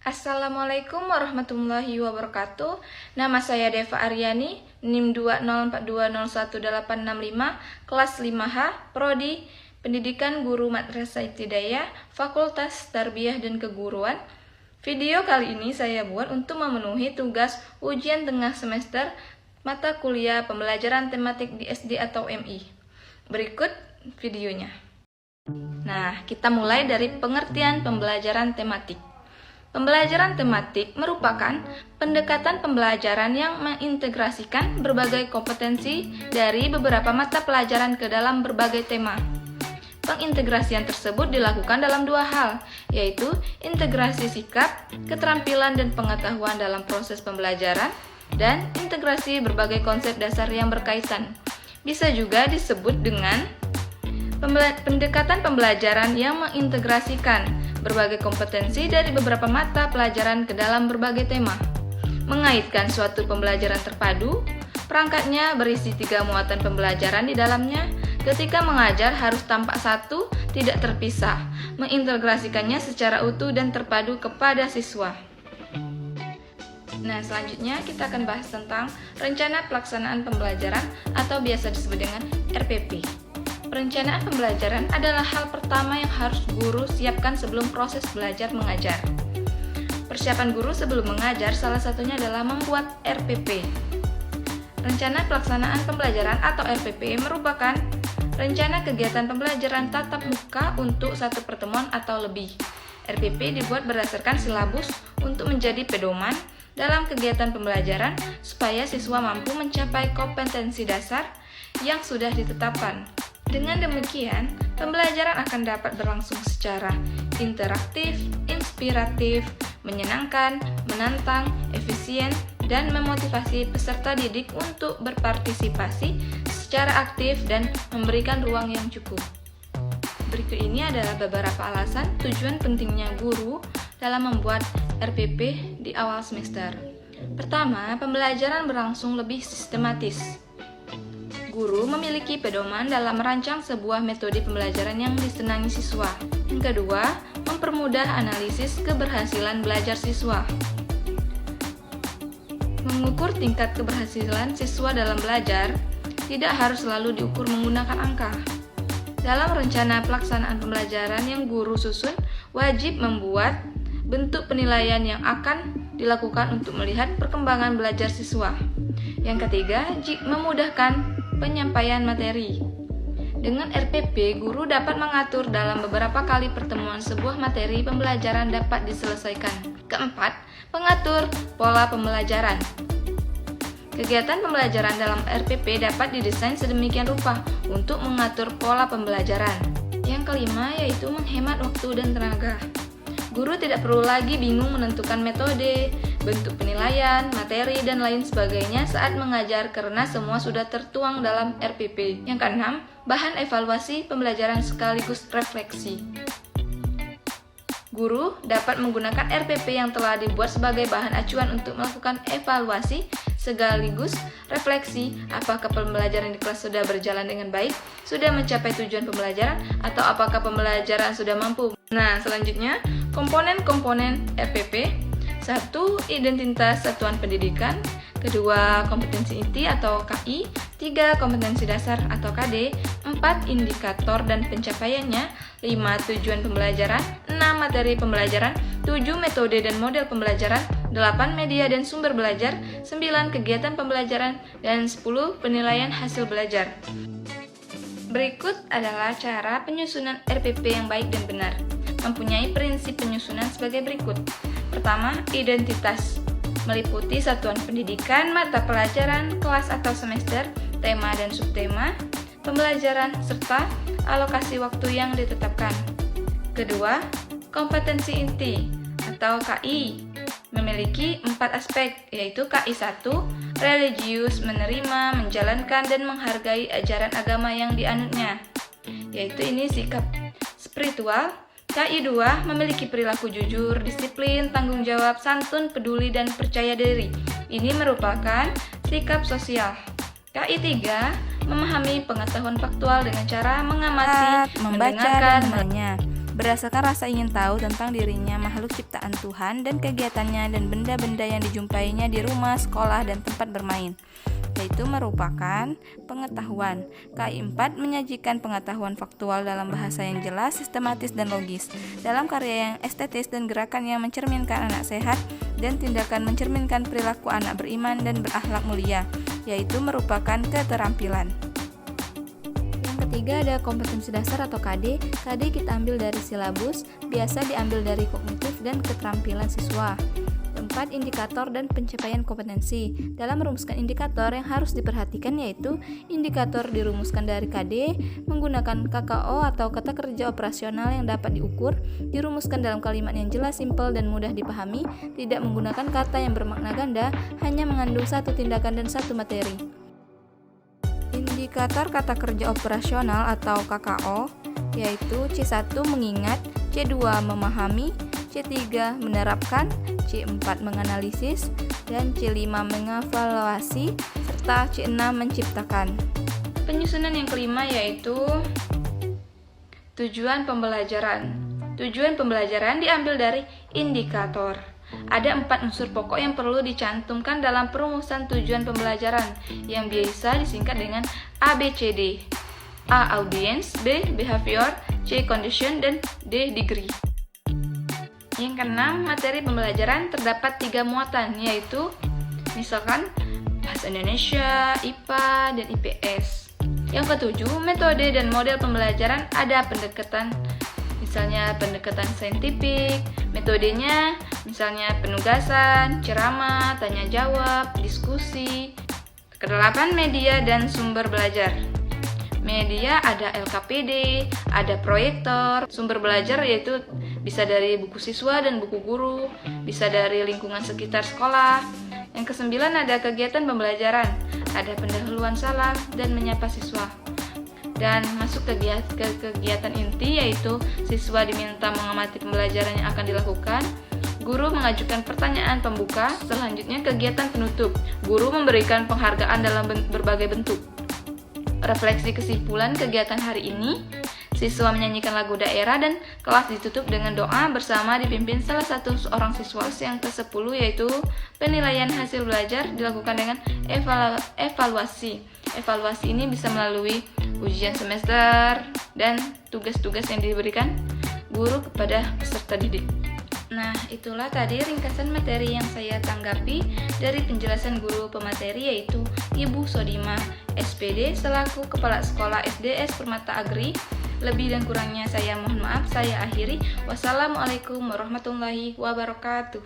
Assalamualaikum warahmatullahi wabarakatuh. Nama saya Deva Aryani, NIM 204201865, kelas 5H, Prodi Pendidikan Guru Madrasah Ibtidaiyah, Fakultas Tarbiyah dan Keguruan. Video kali ini saya buat untuk memenuhi tugas ujian tengah semester mata kuliah pembelajaran tematik di SD atau MI. Berikut videonya. Nah, kita mulai dari pengertian pembelajaran tematik. Pembelajaran tematik merupakan pendekatan pembelajaran yang mengintegrasikan berbagai kompetensi dari beberapa mata pelajaran ke dalam berbagai tema. Pengintegrasian tersebut dilakukan dalam dua hal, yaitu integrasi sikap, keterampilan dan pengetahuan dalam proses pembelajaran, dan integrasi berbagai konsep dasar yang berkaitan. Bisa juga disebut dengan pendekatan pembelajaran yang mengintegrasikan berbagai kompetensi dari beberapa mata pelajaran ke dalam berbagai tema. Mengaitkan suatu pembelajaran terpadu, perangkatnya berisi 3 muatan pembelajaran di dalamnya. Ketika mengajar harus tampak satu, tidak terpisah, mengintegrasikannya secara utuh dan terpadu kepada siswa. Nah, selanjutnya kita akan bahas tentang rencana pelaksanaan pembelajaran atau biasa disebut dengan RPP. Perencanaan pembelajaran adalah hal pertama yang harus guru siapkan sebelum proses belajar mengajar. Persiapan guru sebelum mengajar salah satunya adalah membuat RPP. Rencana pelaksanaan pembelajaran atau RPP merupakan rencana kegiatan pembelajaran tatap muka untuk satu pertemuan atau lebih. RPP dibuat berdasarkan silabus untuk menjadi pedoman dalam kegiatan pembelajaran supaya siswa mampu mencapai kompetensi dasar yang sudah ditetapkan. Dengan demikian, pembelajaran akan dapat berlangsung secara interaktif, inspiratif, menyenangkan, menantang, efisien, dan memotivasi peserta didik untuk berpartisipasi secara aktif dan memberikan ruang yang cukup. Berikut ini adalah beberapa alasan tujuan pentingnya guru dalam membuat RPP di awal semester. Pertama, pembelajaran berlangsung lebih sistematis. Guru memiliki pedoman dalam merancang sebuah metode pembelajaran yang disenangi siswa. Yang kedua, mempermudah analisis keberhasilan belajar siswa. Mengukur tingkat keberhasilan siswa dalam belajar tidak harus selalu diukur menggunakan angka. Dalam rencana pelaksanaan pembelajaran yang guru susun, wajib membuat bentuk penilaian yang akan dilakukan untuk melihat perkembangan belajar siswa. Yang ketiga, memudahkan penyampaian materi. Dengan RPP, guru dapat mengatur dalam beberapa kali pertemuan sebuah materi pembelajaran dapat diselesaikan. Keempat, pengatur pola pembelajaran. Kegiatan pembelajaran dalam RPP dapat didesain sedemikian rupa untuk mengatur pola pembelajaran. Yang kelima, yaitu menghemat waktu dan tenaga. Guru tidak perlu lagi bingung menentukan metode, bentuk penilaian, materi, dan lain sebagainya saat mengajar karena semua sudah tertuang dalam RPP. Yang keenam, bahan evaluasi pembelajaran sekaligus refleksi. Guru dapat menggunakan RPP yang telah dibuat sebagai bahan acuan untuk melakukan evaluasi sekaligus refleksi apakah pembelajaran di kelas sudah berjalan dengan baik, sudah mencapai tujuan pembelajaran, atau apakah pembelajaran sudah mampu. Nah, selanjutnya, komponen-komponen RPP. 1. Identitas satuan pendidikan. 2. Kompetensi inti atau KI. 3. Kompetensi dasar atau KD. 4. Indikator dan pencapaiannya. 5. Tujuan pembelajaran. 6. Materi pembelajaran. 7. Metode dan model pembelajaran. 8. Media dan sumber belajar. 9. Kegiatan pembelajaran. Dan 10. Penilaian hasil belajar. Berikut adalah cara penyusunan RPP yang baik dan benar. Mempunyai prinsip penyusunan sebagai berikut. Pertama, identitas. Meliputi satuan pendidikan, mata pelajaran, kelas atau semester, tema dan subtema, pembelajaran, serta alokasi waktu yang ditetapkan. Kedua, kompetensi inti atau KI. Memiliki 4 aspek, yaitu KI 1, religius, menerima, menjalankan, dan menghargai ajaran agama yang dianutnya, yaitu ini sikap spiritual. KI 2, memiliki perilaku jujur, disiplin, tanggung jawab, santun, peduli, dan percaya diri. Ini merupakan sikap sosial. KI 3, memahami pengetahuan faktual dengan cara mengamati, membaca, mendengarkan, dan menanya. berdasarkan rasa ingin tahu tentang dirinya, makhluk ciptaan Tuhan, dan kegiatannya dan benda-benda yang dijumpainya di rumah, sekolah, dan tempat bermain, yaitu merupakan pengetahuan. KI4 menyajikan pengetahuan faktual dalam bahasa yang jelas, sistematis, dan logis, dalam karya yang estetis dan gerakan yang mencerminkan anak sehat, dan tindakan mencerminkan perilaku anak beriman dan berakhlak mulia, yaitu merupakan keterampilan. Yang ketiga ada kompetensi dasar atau KD. KD kita ambil dari silabus, biasa diambil dari kognitif dan keterampilan siswa. 4. Indikator dan pencapaian kompetensi. Dalam merumuskan indikator yang harus diperhatikan yaitu indikator dirumuskan dari KD menggunakan KKO atau kata kerja operasional yang dapat diukur, dirumuskan dalam kalimat yang jelas, simpel, dan mudah dipahami, tidak menggunakan kata yang bermakna ganda, hanya mengandung satu tindakan dan satu materi. Indikator kata kerja operasional atau KKO yaitu C1 mengingat, C2 memahami, C3 menerapkan, C4 menganalisis, dan C5 mengevaluasi, serta C6 menciptakan. Penyusunan yang kelima yaitu tujuan pembelajaran. Tujuan pembelajaran diambil dari indikator. Ada 4 unsur pokok yang perlu dicantumkan dalam perumusan tujuan pembelajaran yang biasa disingkat dengan ABCD. A. Audience, B. Behavior, C. Condition, dan D. Degree. Yang keenam, materi pembelajaran terdapat 3 muatan, yaitu misalkan bahasa Indonesia, IPA, dan IPS. Yang ketujuh, metode dan model pembelajaran ada pendekatan, misalnya pendekatan saintifik, metodenya misalnya penugasan, ceramah, tanya jawab, diskusi. Kedelapan, media dan sumber belajar. Media ada LKPD, ada proyektor, sumber belajar yaitu bisa dari buku siswa dan buku guru, bisa dari lingkungan sekitar sekolah. Yang kesembilan ada kegiatan pembelajaran, ada pendahuluan salam dan menyapa siswa. Dan masuk ke kegiatan inti yaitu siswa diminta mengamati pembelajaran yang akan dilakukan, guru mengajukan pertanyaan pembuka, selanjutnya kegiatan penutup, guru memberikan penghargaan dalam berbagai bentuk. Refleksi kesimpulan kegiatan hari ini, siswa menyanyikan lagu daerah dan kelas ditutup dengan doa bersama dipimpin salah satu seorang siswa. Yang ke-10 yaitu penilaian hasil belajar dilakukan dengan evaluasi. Evaluasi ini bisa melalui ujian semester dan tugas-tugas yang diberikan guru kepada peserta didik. Nah, itulah tadi ringkasan materi yang saya tanggapi dari penjelasan guru pemateri yaitu Ibu Sodima, SPD, selaku Kepala Sekolah SDS Permata Agri. Lebih dan kurangnya saya mohon maaf, saya akhiri. Wassalamualaikum warahmatullahi wabarakatuh.